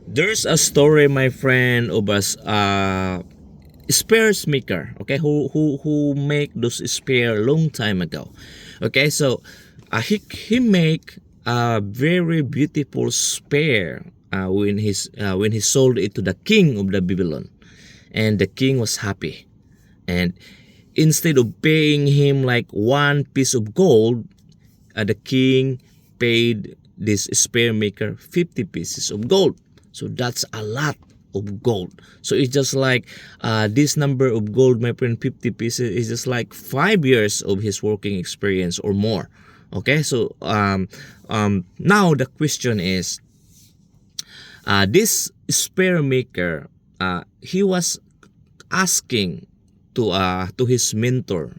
There's a story, my friend, of us spares maker, okay, who make those spare long time ago. Okay, so he make a very beautiful spare when he sold it to the king of the Babylon, and the king was happy. And instead of paying him like one piece of gold, the king paid this spear maker 50 pieces of gold. So that's a lot of gold. So it's just like this number of gold, my friend, 50 pieces is just like 5 years of his working experience or more. Okay, so now the question is, this spear maker, he was asking to his mentor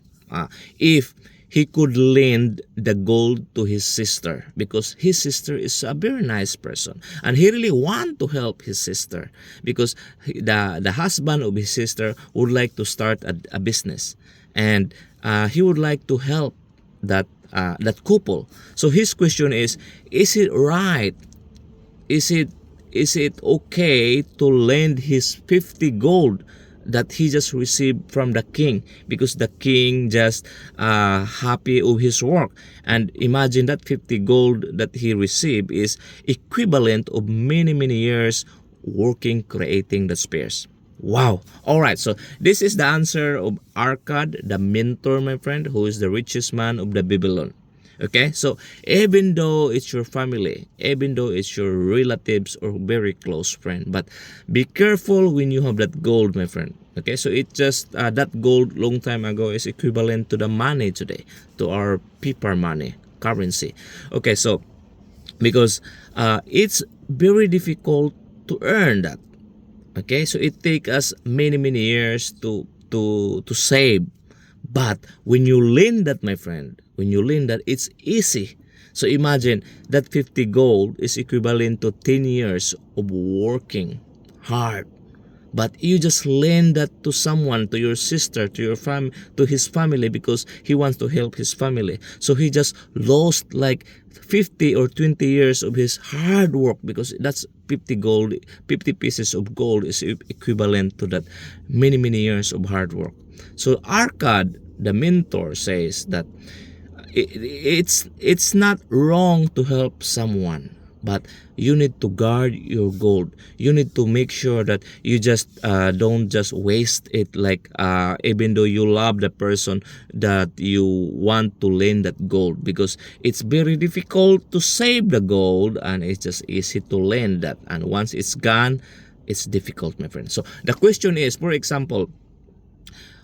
if he could lend the gold to his sister, because his sister is a very nice person and he really want to help his sister, because the husband of his sister would like to start a business, and he would like to help that couple. So his question is it right, is it okay to lend his 50 gold that he just received from the king, because the king just happy of his work? And imagine that 50 gold that he received is equivalent of many years working creating the spears. Wow. All right, so this is the answer of Arcad, the mentor, my friend, who is the richest man of the Babylon. Okay, so even though it's your family, even though it's your relatives or very close friend, but be careful when you have that gold, my friend. Okay, so it just that gold long time ago is equivalent to the money today, to our paper money, currency. Okay, so because it's very difficult to earn that. Okay, so it takes us many years to save. But when you learn that, my friend, when you learn that, it's easy. So imagine that 50 gold is equivalent to 10 years of working hard. But you just lend that to someone, to your sister, to your to his family, because he wants to help his family. So he just lost like 50 or 20 years of his hard work, because that's 50 gold, 50 pieces of gold is equivalent to that many years of hard work. So Arcad, the mentor, says that it's not wrong to help someone, but you need to guard your gold. You need to make sure that you just don't just waste it, like even though you love the person that you want to lend that gold, because it's very difficult to save the gold and it's just easy to lend that, and once it's gone, it's difficult, my friend. So the question is, for example,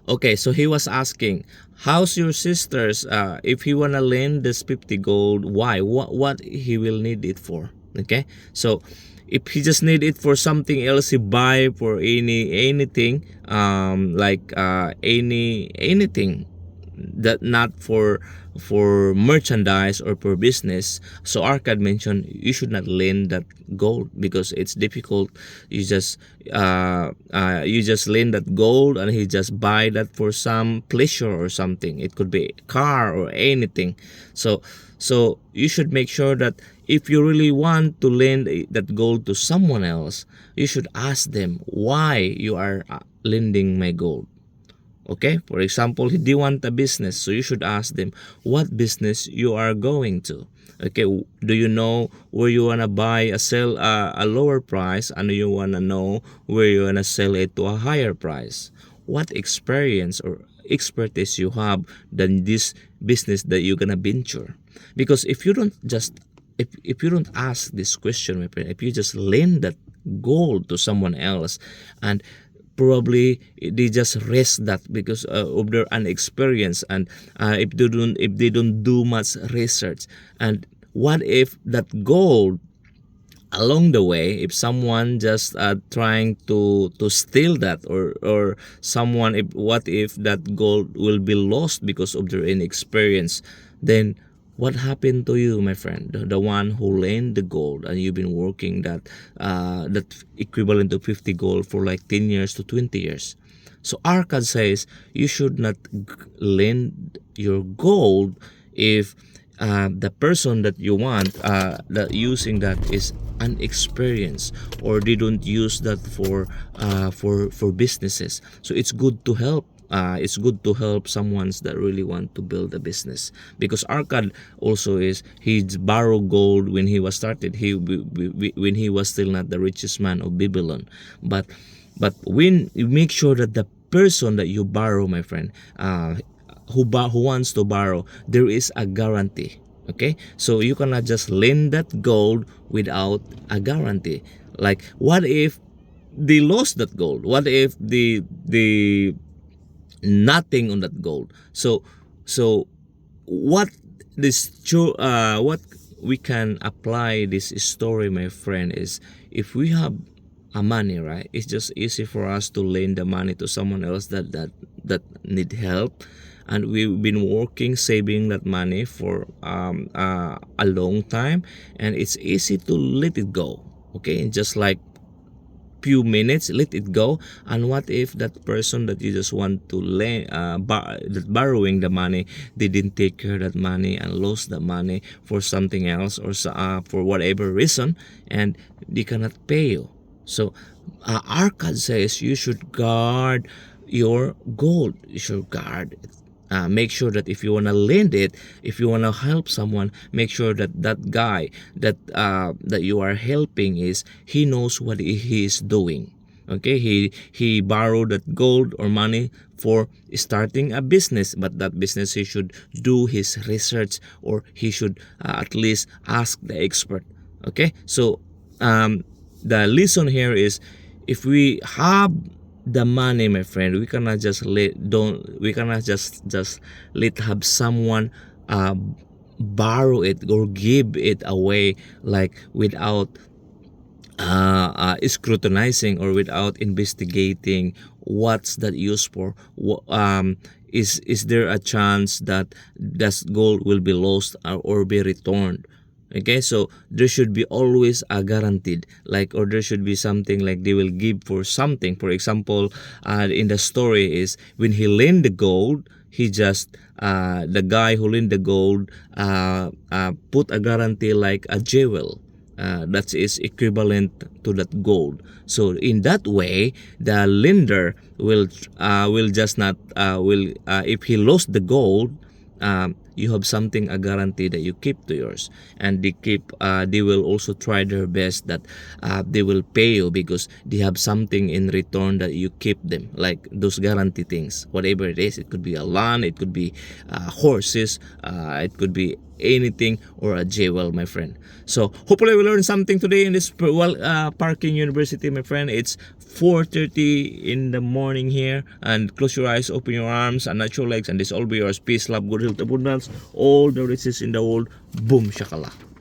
okay, so he was asking, how's your sisters? If he wanna lend this 50 gold, why? What he will need it for? Okay, so if he just need it for something else, he buy for anything, like anything that not for merchandise or for business. So Arcad mentioned you should not lend that gold because it's difficult. You just lend that gold and he just buy that for some pleasure or something. It could be a car or anything. So you should make sure that if you really want to lend that gold to someone else, you should ask them why you are lending my gold. Okay, for example, they want a business, so you should ask them what business you are going to. Okay, do you know where you wanna buy sell a lower price, and you wanna know where you wanna sell it to a higher price? What experience or expertise you have than this business that you're gonna venture? Because if you don't ask this question, my friend, if you just lend that gold to someone else, and probably they just risk that because of their inexperience, and if they don't do much research, and what if that gold along the way, if someone just trying to steal that, or someone, what if that gold will be lost because of their inexperience, then what happened to you, my friend, the one who lent the gold, and you've been working that equivalent to 50 gold for like 10 years to 20 years? So Arcad says you should not lend your gold if the person that you want that using that is unexperienced, or they don't use that for businesses. So it's good to help. It's good to help someone that really want to build a business, because Arcad also is, he borrowed gold when he was started. When he was still not the richest man of Babylon. But when you make sure that the person that you borrow, my friend, who wants to borrow, there is a guarantee. Okay, so you cannot just lend that gold without a guarantee. Like, what if they lost that gold? What if the nothing on that gold? So what what we can apply this story, my friend, is if we have a money, right? It's just easy for us to lend the money to someone else that need help, and we've been working saving that money for a long time, and it's easy to let it go. Okay, just like few minutes, let it go. And what if that person that you just want to lend, that borrowing the money, they didn't take care of that money and lost the money for something else, or for whatever reason, and they cannot pay you? So Arcad says you should guard your gold. You should guard it. Make sure that if you want to lend it, if you want to help someone, make sure that that guy that you are helping, is he knows what he is doing. Okay, he borrowed that gold or money for starting a business, but that business he should do his research, or he should at least ask the expert. Okay, so the lesson here is, if we have the money, my friend, we cannot just let have someone borrow it or give it away, like without scrutinizing, or without investigating what's that used for. Is there a chance that this gold will be lost, or be returned? Okay, so there should be always a guaranteed, like, or there should be something like they will give for something. For example, in the story is, when he lent the gold, he just the guy who lent the gold put a guarantee like a jewel that is equivalent to that gold. So in that way, the lender will just not will if he lost the gold, you have something, a guarantee that you keep to yours, and they will also try their best that they will pay you, because they have something in return that you keep them, like those guarantee things, whatever it is. It could be a land, it could be horses, it could be anything, or a jewel, my friend. So hopefully we learned something today in this Parking University, my friend. It's 4:30 in the morning here, and close your eyes, open your arms, and not your legs, and this all be yours. Peace, love, good health, abundance, all the riches in the world. Boom shakalaka.